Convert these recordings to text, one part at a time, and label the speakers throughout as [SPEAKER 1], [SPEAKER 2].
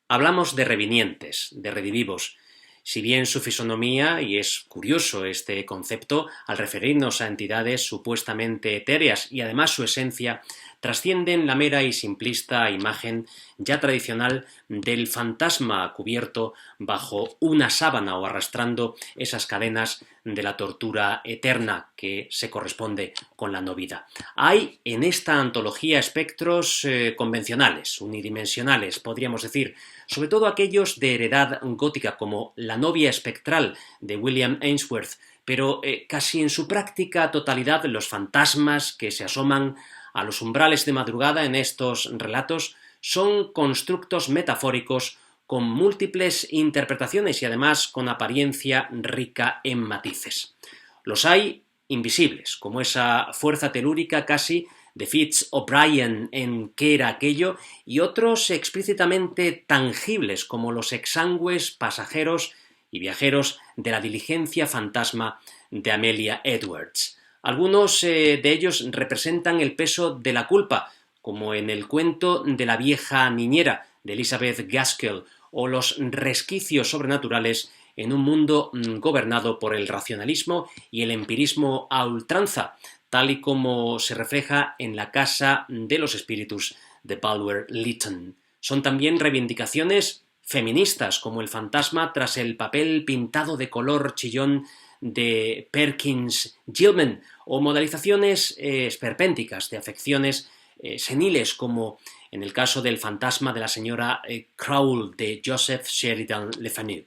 [SPEAKER 1] Hablamos de revinientes, de redivivos. Si bien su fisonomía, y es curioso este concepto, al referirnos a entidades supuestamente etéreas y además su esencia, trascienden la mera y simplista imagen ya tradicional del fantasma cubierto bajo una sábana o arrastrando esas cadenas de la tortura eterna que se corresponde con la no vida. Hay en esta antología espectros convencionales, unidimensionales, podríamos decir, sobre todo aquellos de heredad gótica como La novia espectral de William Ainsworth, pero casi en su práctica totalidad los fantasmas que se asoman a los umbrales de madrugada en estos relatos son constructos metafóricos con múltiples interpretaciones y además con apariencia rica en matices. Los hay invisibles, como esa fuerza telúrica casi de Fitz O'Brien en ¿Qué era aquello? Y otros explícitamente tangibles, como los exangües pasajeros y viajeros de la diligencia fantasma de Amelia Edwards. Algunos de ellos representan el peso de la culpa, como en el cuento de la vieja niñera de Elizabeth Gaskell, o los resquicios sobrenaturales en un mundo gobernado por el racionalismo y el empirismo a ultranza, tal y como se refleja en La casa de los espíritus de Bulwer Lytton. Son también reivindicaciones feministas, como el fantasma tras el papel pintado de color chillón de Perkins Gilman, o modalizaciones esperpénticas de afecciones seniles, como en el caso del fantasma de la señora Crowell de Joseph Sheridan Le Fanu.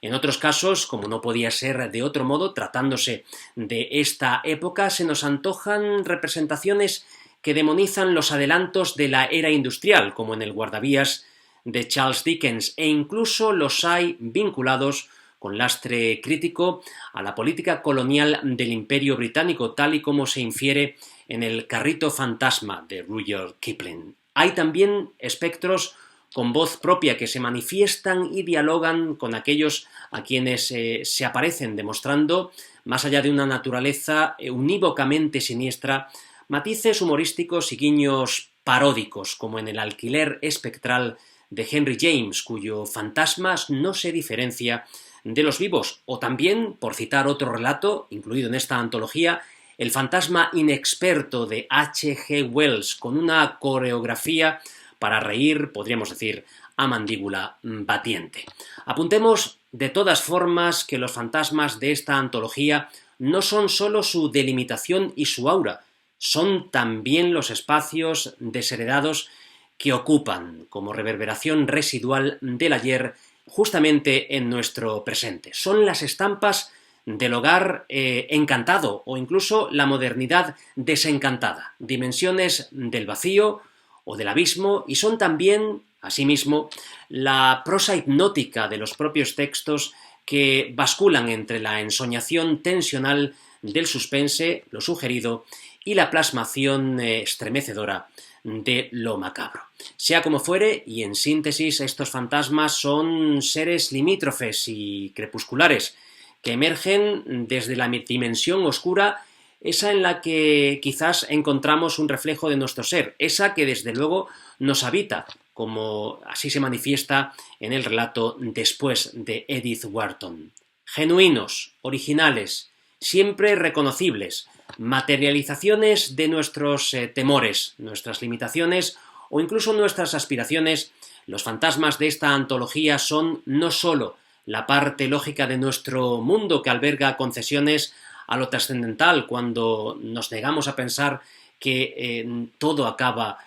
[SPEAKER 1] En otros casos, como no podía ser de otro modo, tratándose de esta época, se nos antojan representaciones que demonizan los adelantos de la era industrial, como en el guardavías de Charles Dickens, e incluso los hay vinculados con lastre crítico a la política colonial del Imperio Británico, tal y como se infiere en El carrito fantasma de Rudyard Kipling. Hay también espectros con voz propia que se manifiestan y dialogan con aquellos a quienes se aparecen, demostrando, más allá de una naturaleza unívocamente siniestra, matices humorísticos y guiños paródicos, como en El alquiler espectral de Henry James, cuyo fantasma no se diferencia de los vivos, o también, por citar otro relato incluido en esta antología, El fantasma inexperto de H. G. Wells, con una coreografía para reír, podríamos decir, a mandíbula batiente. Apuntemos de todas formas que los fantasmas de esta antología no son solo su delimitación y su aura, son también los espacios desheredados que ocupan como reverberación residual del ayer justamente en nuestro presente. Son las estampas del hogar encantado o incluso la modernidad desencantada, dimensiones del vacío o del abismo, y son también, asimismo, la prosa hipnótica de los propios textos que basculan entre la ensoñación tensional del suspense, lo sugerido, y la plasmación estremecedora de lo macabro. Sea como fuere, y en síntesis, estos fantasmas son seres limítrofes y crepusculares que emergen desde la dimensión oscura, esa en la que quizás encontramos un reflejo de nuestro ser, esa que desde luego nos habita, como así se manifiesta en el relato Después de Edith Wharton. Genuinos, originales, siempre reconocibles, materializaciones de nuestros temores, nuestras limitaciones o incluso nuestras aspiraciones, los fantasmas de esta antología son no solo la parte lógica de nuestro mundo que alberga concesiones a lo trascendental cuando nos negamos a pensar que todo acaba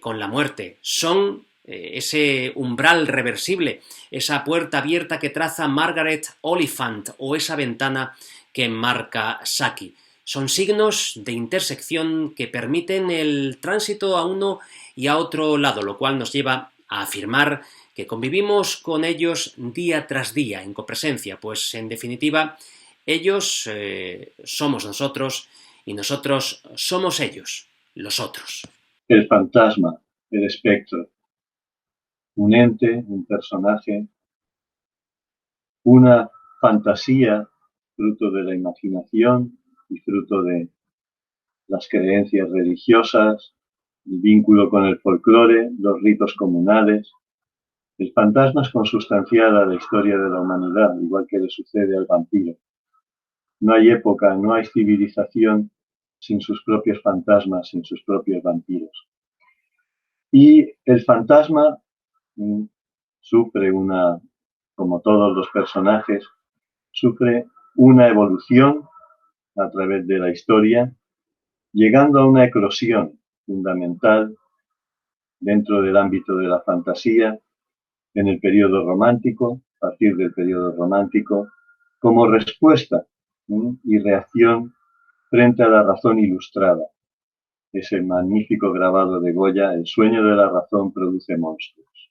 [SPEAKER 1] con la muerte. Son ese umbral reversible, esa puerta abierta que traza Margaret Oliphant o esa ventana que enmarca Saki. Son signos de intersección que permiten el tránsito a uno y a otro lado, lo cual nos lleva a afirmar que convivimos con ellos día tras día en copresencia, pues en definitiva ellos somos nosotros y nosotros somos ellos, los otros.
[SPEAKER 2] El fantasma, el espectro, un ente, un personaje, una fantasía fruto de la imaginación y fruto de las creencias religiosas, el vínculo con el folclore, los ritos comunales, El fantasma es consustancial a la historia de la humanidad, igual que le sucede al vampiro. No hay época, no hay civilización sin sus propios fantasmas, sin sus propios vampiros. Y el fantasma sufre como todos los personajes, sufre una evolución a través de la historia, llegando a una eclosión fundamental dentro del ámbito de la fantasía en el periodo romántico, a partir del periodo romántico, como respuesta y reacción frente a la razón ilustrada. Ese magnífico grabado de Goya, el sueño de la razón produce monstruos.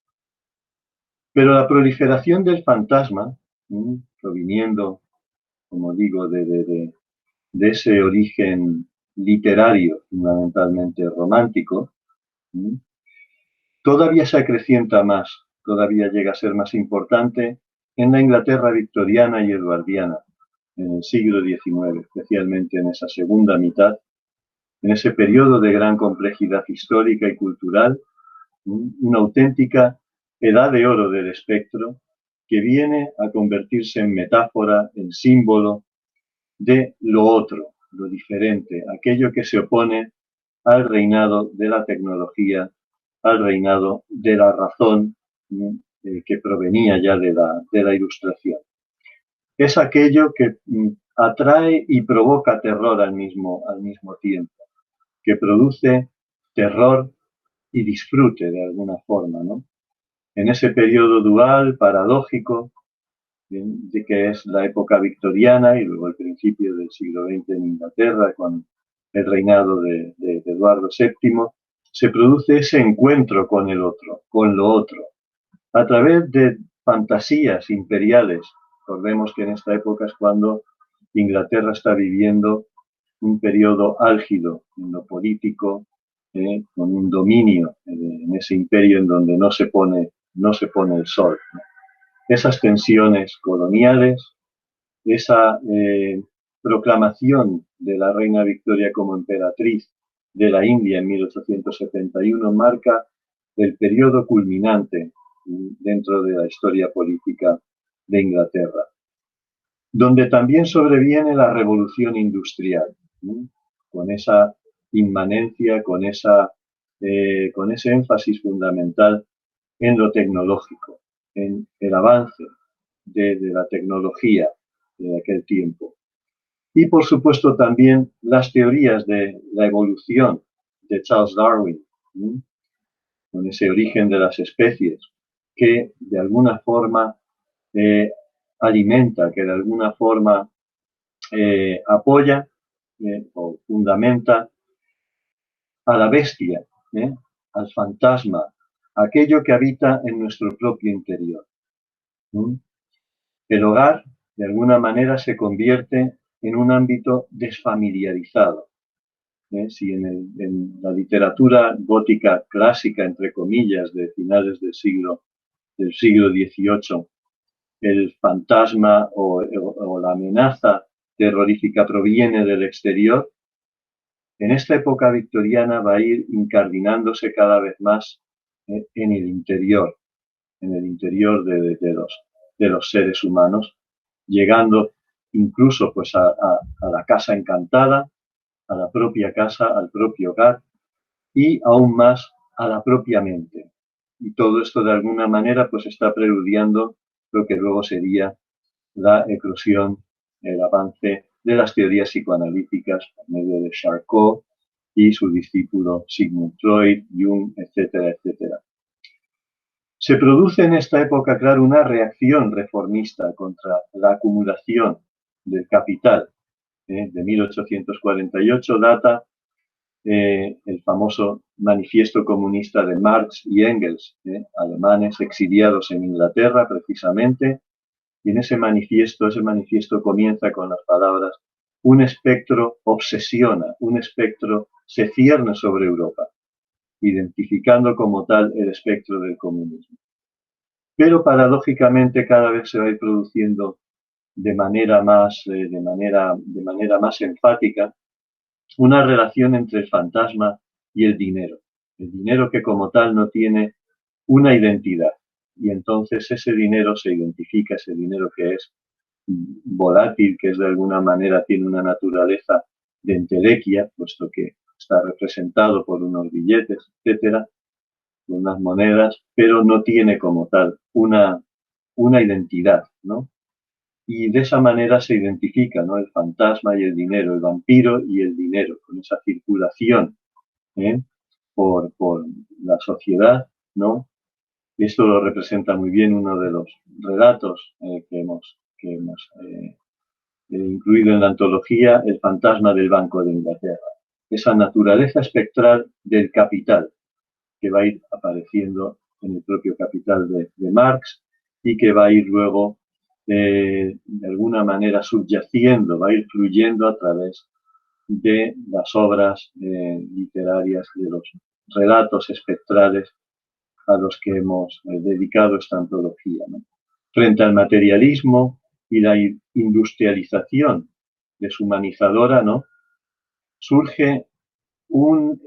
[SPEAKER 2] Pero la proliferación del fantasma, proviniendo, como digo, de ese origen literario, fundamentalmente romántico, todavía se acrecienta más, todavía llega a ser más importante en la Inglaterra victoriana y eduardiana, en el siglo XIX, especialmente en esa segunda mitad, en ese periodo de gran complejidad histórica y cultural, una auténtica edad de oro del espectro que viene a convertirse en metáfora, en símbolo de lo otro, lo diferente, aquello que se opone al reinado de la tecnología, al reinado de la razón que provenía ya de la ilustración. Es aquello que atrae y provoca terror al mismo tiempo, que produce terror y disfrute de alguna forma, ¿no? En ese periodo dual, paradójico, de que es la época victoriana y luego el principio del siglo XX en Inglaterra, con el reinado de Eduardo VII, se produce ese encuentro con el otro, con lo otro, a través de fantasías imperiales. Recordemos que en esta época es cuando Inglaterra está viviendo un periodo álgido en lo político, con un dominio en ese imperio en donde no se pone el sol, ¿no? Esas tensiones coloniales, esa proclamación de la reina Victoria como emperatriz de la India en 1871 marca el periodo culminante dentro de la historia política de Inglaterra, donde también sobreviene la revolución industrial, con esa inmanencia, con ese énfasis fundamental en lo tecnológico, en el avance de la tecnología de aquel tiempo. Y por supuesto también las teorías de la evolución de Charles Darwin, con ese origen de las especies, que de alguna forma alimenta, que de alguna forma apoya o fundamenta a la bestia, al fantasma, aquello que habita en nuestro propio interior. El hogar, de alguna manera, se convierte en un ámbito desfamiliarizado. Si en la literatura gótica clásica, entre comillas, de finales del siglo XVIII, el fantasma o la amenaza terrorífica proviene del exterior, en esta época victoriana va a ir incardinándose cada vez más en el interior de los seres humanos, llegando incluso pues a la casa encantada, a la propia casa, al propio hogar y aún más a la propia mente. Y todo esto de alguna manera pues está preludiando lo que luego sería la eclosión, el avance de las teorías psicoanalíticas por medio de Charcot y su discípulo Sigmund Freud, Jung, etcétera, etcétera. Se produce en esta época, claro, una reacción reformista contra la acumulación del capital. De 1848 data el famoso manifiesto comunista de Marx y Engels, alemanes exiliados en Inglaterra precisamente, y en ese manifiesto comienza con las palabras: un espectro obsesiona, un espectro se cierne sobre Europa, identificando como tal el espectro del comunismo. Pero paradójicamente cada vez se va a ir produciendo de manera más enfática una relación entre el fantasma y el dinero que como tal no tiene una identidad. y entonces ese dinero se identifica, ese dinero que es volátil, que es de alguna manera tiene una naturaleza de entelequia, puesto que está representado por unos billetes, etcétera, unas monedas, pero no tiene como tal una identidad, ¿no? Y de esa manera se identifica, ¿no? El fantasma y el dinero, el vampiro y el dinero, con esa circulación, ¿eh? por la sociedad, ¿no? Y esto lo representa muy bien uno de los relatos que hemos incluido en la antología, El fantasma del Banco de Inglaterra. Esa naturaleza espectral del capital, que va a ir apareciendo en el propio Capital de Marx y que va a ir luego de alguna manera subyaciendo, va a ir fluyendo a través de las obras literarias, de los relatos espectrales a los que hemos dedicado esta antología, ¿no? Frente al materialismo y la industrialización deshumanizadora, ¿no? Surge un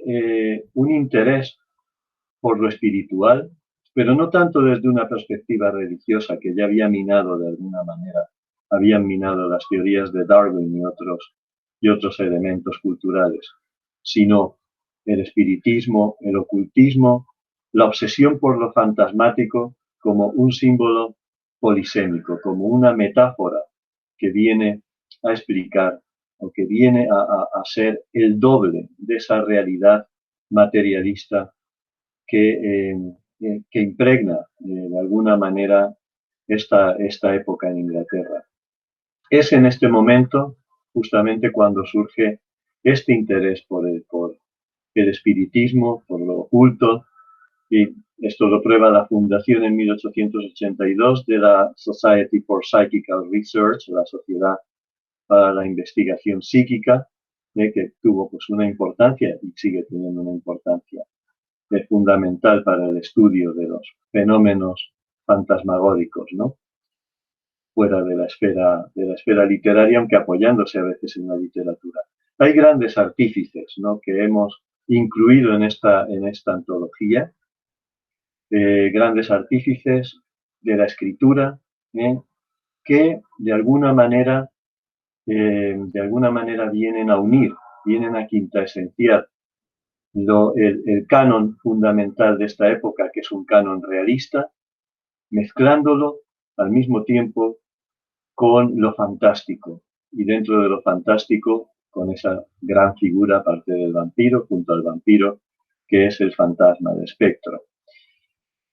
[SPEAKER 2] interés por lo espiritual, pero no tanto desde una perspectiva religiosa que ya había minado de alguna manera, habían minado las teorías de Darwin y otros elementos culturales, sino el espiritismo, el ocultismo, la obsesión por lo fantasmático como un símbolo polisémico, como una metáfora que viene a explicar o que viene a ser el doble de esa realidad materialista que impregna de alguna manera esta época en Inglaterra. Es en este momento justamente cuando surge este interés por el espiritismo, por lo oculto, y esto lo prueba la fundación en 1882 de la Society for Psychical Research, la Sociedad para la Investigación Psíquica, que tuvo pues una importancia y sigue teniendo una importancia fundamental para el estudio de los fenómenos fantasmagóricos, ¿no? Fuera de la esfera literaria, aunque apoyándose a veces en la literatura. Hay grandes artífices, ¿no?, que hemos incluido en esta antología, grandes artífices de la escritura, que de alguna manera vienen a unir, vienen a quintaesenciar el canon fundamental de esta época, que es un canon realista, mezclándolo al mismo tiempo con lo fantástico, y dentro de lo fantástico con esa gran figura, aparte del vampiro, junto al vampiro, que es el fantasma, el espectro.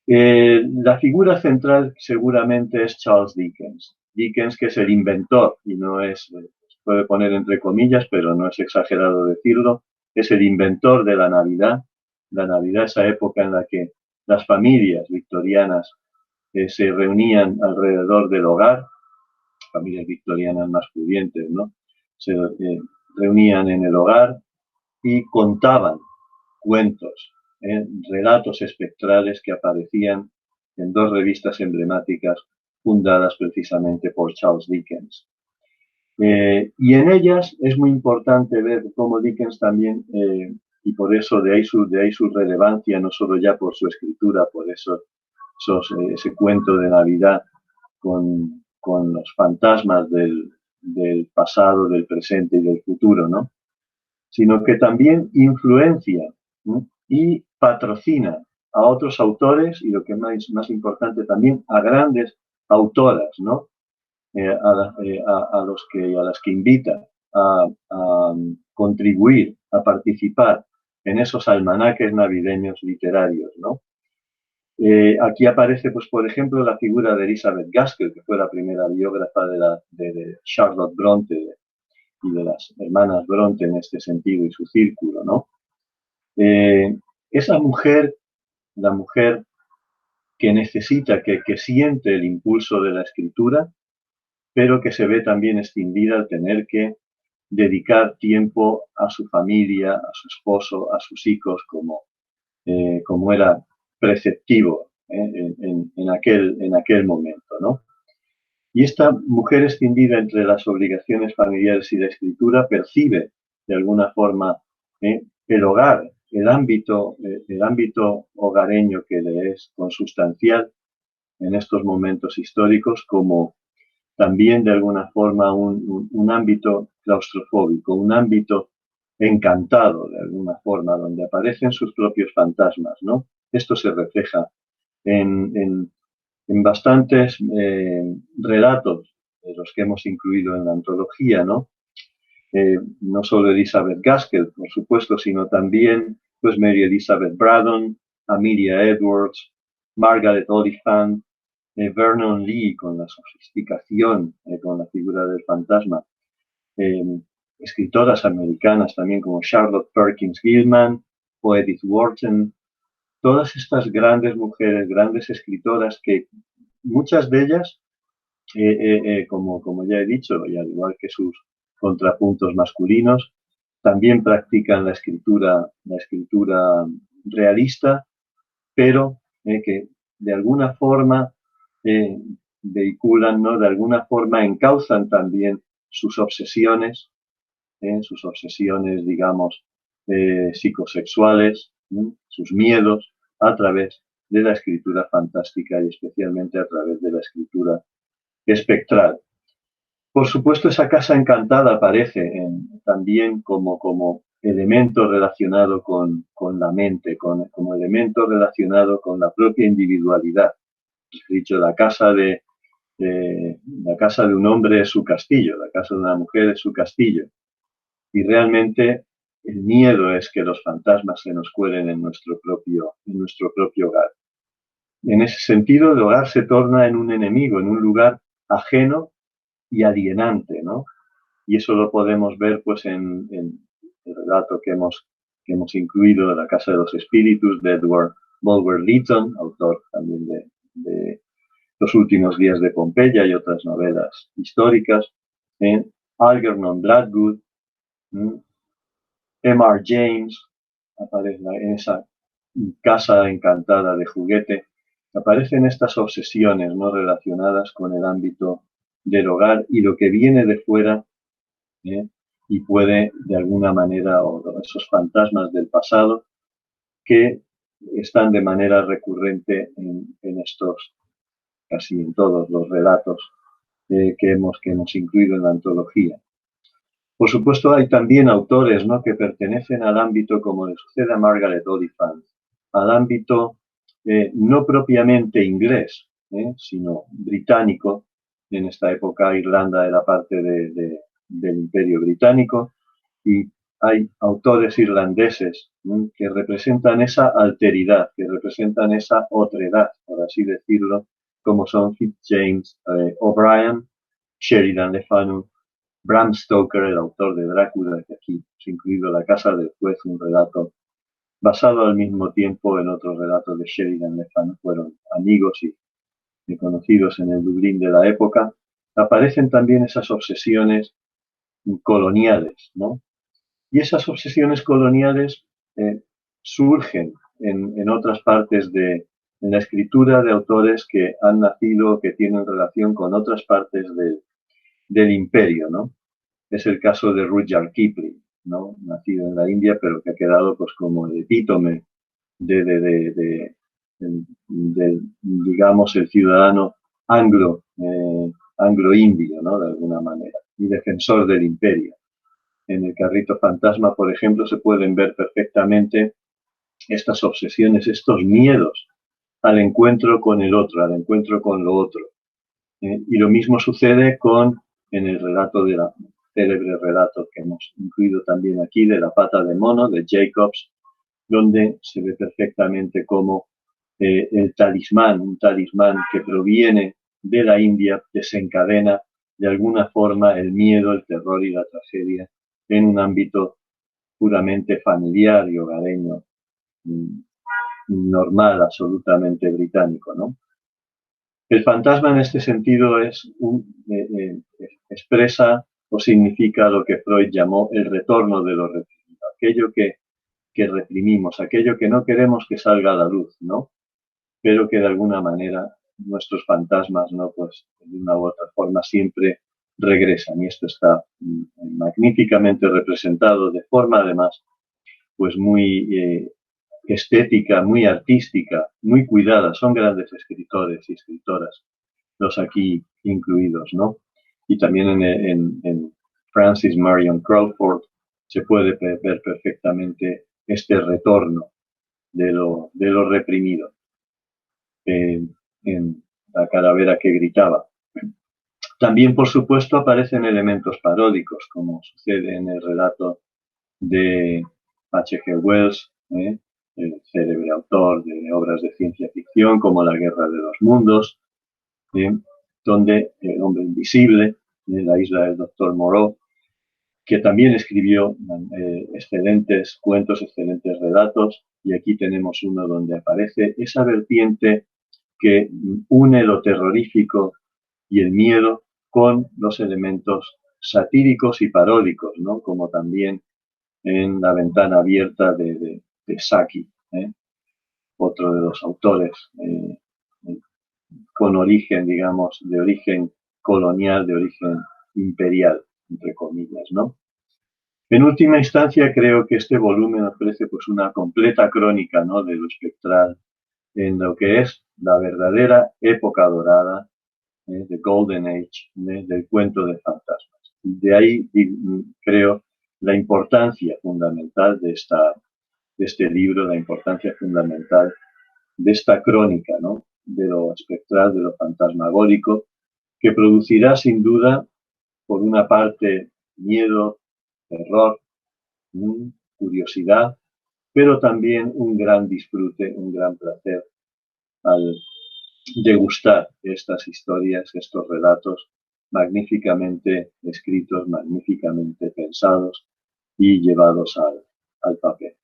[SPEAKER 2] La figura central seguramente es Charles Dickens. Dickens, que es el inventor, y no es, se puede poner entre comillas, pero no es exagerado decirlo, es el inventor de la Navidad. La Navidad, esa época en la que las familias victorianas se reunían alrededor del hogar, familias victorianas más pudientes, ¿no? Se reunían en el hogar y contaban cuentos, relatos espectrales que aparecían en dos revistas emblemáticas fundadas precisamente por Charles Dickens. Y en ellas es muy importante ver cómo Dickens también, y por eso de ahí su relevancia, no solo ya por su escritura, por eso ese cuento de Navidad con los fantasmas del pasado, del presente y del futuro, ¿no?, sino que también influencia, ¿no?, y patrocina a otros autores y, lo que es más importante, también a grandes autoras, ¿no?, a las que invita a contribuir, a participar en esos almanaques navideños literarios, ¿no? Aquí aparece, pues, por ejemplo, la figura de Elizabeth Gaskell, que fue la primera biógrafa de Charlotte Bronte y de las hermanas Bronte en este sentido y su círculo, ¿no? Esa mujer, la mujer que necesita, que siente el impulso de la escritura, pero que se ve también extinguida al tener que dedicar tiempo a su familia, a su esposo, a sus hijos, como era preceptivo en aquel momento, ¿no? Y esta mujer extendida entre las obligaciones familiares y la escritura percibe de alguna forma el hogar, el ámbito hogareño que le es consustancial, en estos momentos históricos como también de alguna forma un ámbito claustrofóbico, un ámbito encantado de alguna forma, donde aparecen sus propios fantasmas, ¿no? Esto se refleja en bastantes relatos de los que hemos incluido en la antología, ¿no? No solo Elizabeth Gaskell, por supuesto, sino también pues Mary Elizabeth Braddon, Amelia Edwards, Margaret Oliphant, Vernon Lee con la sofisticación, con la figura del fantasma, eh, escritoras americanas también como Charlotte Perkins Gilman o Edith Wharton, todas estas grandes mujeres, grandes escritoras que muchas de ellas, como ya he dicho, y al igual que sus contrapuntos masculinos, también practican la escritura realista, pero que de alguna forma eh, vehiculan, ¿no? De alguna forma encauzan también sus obsesiones, digamos, psicosexuales, sus miedos, a través de la escritura fantástica y especialmente a través de la escritura espectral. Por supuesto, esa casa encantada aparece también como elemento relacionado con la mente, como elemento relacionado con la propia individualidad. He dicho, la casa de un hombre es su castillo, la casa de una mujer es su castillo. Y realmente el miedo es que los fantasmas se nos cuelen en nuestro propio hogar. En ese sentido, el hogar se torna en un enemigo, en un lugar ajeno y alienante, ¿no? Y eso lo podemos ver pues en el relato que hemos incluido de La Casa de los Espíritus, de Edward Bulwer-Lytton, autor también de Los últimos días de Pompeya y otras novelas históricas, Algernon Blackwood, M.R. James, aparece en esa casa encantada de juguete, aparecen estas obsesiones no relacionadas con el ámbito del hogar y lo que viene de fuera, y puede de alguna manera, o esos fantasmas del pasado que están de manera recurrente en estos, casi en todos los relatos que hemos incluido en la antología. Por supuesto, hay también autores, ¿no?, que pertenecen al ámbito, como le sucede a Margaret Oliphant, al ámbito no propiamente inglés, sino británico. En esta época Irlanda era parte del Imperio Británico y hay autores irlandeses que representan esa alteridad, que representan esa otredad, por así decirlo, como son Fitzjames O'Brien, Sheridan Le Fanu, Bram Stoker, el autor de Drácula, que aquí se ha incluido La Casa del Juez, un relato basado al mismo tiempo en otros relatos de Sheridan Le Fanu, fueron amigos y conocidos en el Dublín de la época. Aparecen también esas obsesiones coloniales, ¿no? Y esas obsesiones coloniales surgen en otras partes en la escritura de autores que han nacido, que tienen relación con otras partes del imperio, ¿no? Es el caso de Rudyard Kipling, ¿no? Nacido en la India, pero que ha quedado pues como el epítome de digamos, el ciudadano anglo-indio, ¿no? De alguna manera, y defensor del imperio. En El Carrito Fantasma, por ejemplo, se pueden ver perfectamente estas obsesiones, estos miedos al encuentro con el otro, al encuentro con lo otro. Y lo mismo sucede en el relato de la célebre relato que hemos incluido también aquí, de La Pata de Mono, de Jacobs, donde se ve perfectamente cómo un talismán que proviene de la India, desencadena de alguna forma el miedo, el terror y la tragedia en un ámbito puramente familiar y hogareño, normal, absolutamente británico, ¿no? El fantasma en este sentido expresa o significa lo que Freud llamó el retorno de lo reprimido, aquello que reprimimos, aquello que no queremos que salga a la luz, ¿no? Pero que de alguna manera nuestros fantasmas, ¿no?, pues de una u otra forma siempre regresan, y esto está magníficamente representado de forma además pues muy estética, muy artística, muy cuidada. Son grandes escritores y escritoras, los aquí incluidos, ¿no? Y también en Francis Marion Crawford se puede ver perfectamente este retorno de lo reprimido en la calavera que gritaba. También, por supuesto, aparecen elementos paródicos, como sucede en el relato de H.G. Wells, el célebre autor de obras de ciencia ficción como La Guerra de los Mundos, donde El hombre invisible, La isla del doctor Moreau, que también escribió excelentes cuentos, excelentes relatos, y aquí tenemos uno donde aparece esa vertiente que une lo terrorífico y el miedo con los elementos satíricos y paródicos, ¿no? Como también en La ventana abierta de Saki, otro de los autores con origen, digamos, de origen colonial, de origen imperial, entre comillas, ¿no? En última instancia, creo que este volumen ofrece pues una completa crónica, ¿no?, de lo espectral en lo que es la verdadera época dorada, the Golden Age, del cuento de fantasmas. De ahí creo la importancia fundamental de este libro, la importancia fundamental de esta crónica, ¿no?, de lo espectral, de lo fantasmagórico, que producirá sin duda, por una parte, miedo, terror, curiosidad, pero también un gran disfrute, un gran placer al degustar estas historias, estos relatos magníficamente escritos, magníficamente pensados y llevados al papel.